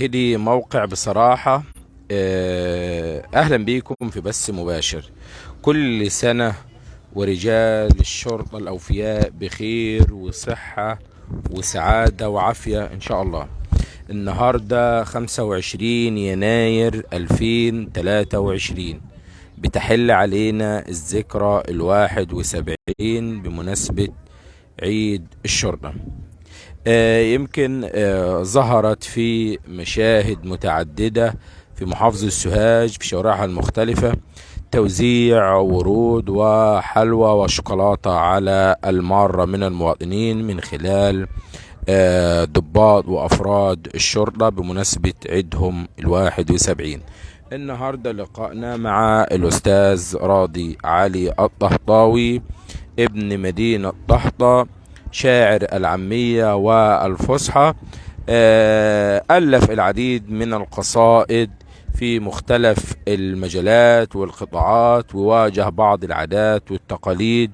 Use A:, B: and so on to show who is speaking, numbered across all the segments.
A: مشاهدي موقع بصراحة. أهلا بيكم في بث مباشر. كل سنة ورجال الشرطة الأوفياء بخير وصحة وسعادة وعافية إن شاء الله. النهاردة 25 يناير 2023، بتحل علينا الذكرى 71 بمناسبة عيد الشرطة. يمكن ظهرت في مشاهد متعددة في محافظة سوهاج في شوارعها المختلفة توزيع ورود وحلوى وشوكولاتة على المارة من المواطنين من خلال ضباط وأفراد الشرطة بمناسبة عيدهم 71. النهاردة لقائنا مع الأستاذ راضي علي الطهطاوي ابن مدينة طهطا، شاعر العامية والفصحى. ألف العديد من القصائد في مختلف المجالات والقطاعات، وواجه بعض العادات والتقاليد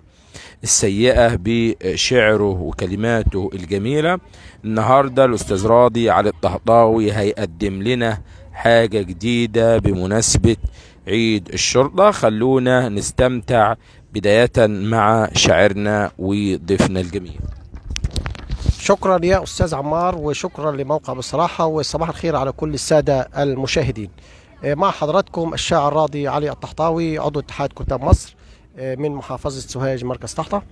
A: السيئة بشعره وكلماته الجميلة. النهاردة الأستاذ راضي علي الطهطاوي هيقدم لنا حاجة جديدة بمناسبة عيد الشرطة. خلونا نستمتع بداية مع شاعرنا وضيفنا الجميل.
B: شكرا يا أستاذ عمار، وشكرا لموقع بصراحة، وصباح الخير على كل السادة المشاهدين. مع حضراتكم الشاعر راضي علي الطهطاوي، عضو اتحاد كتاب مصر من محافظة سوهاج مركز طهطا.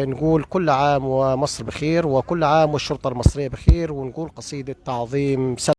B: نقول كل عام ومصر بخير، وكل عام والشرطة المصرية بخير، ونقول قصيدة تعظيم سنة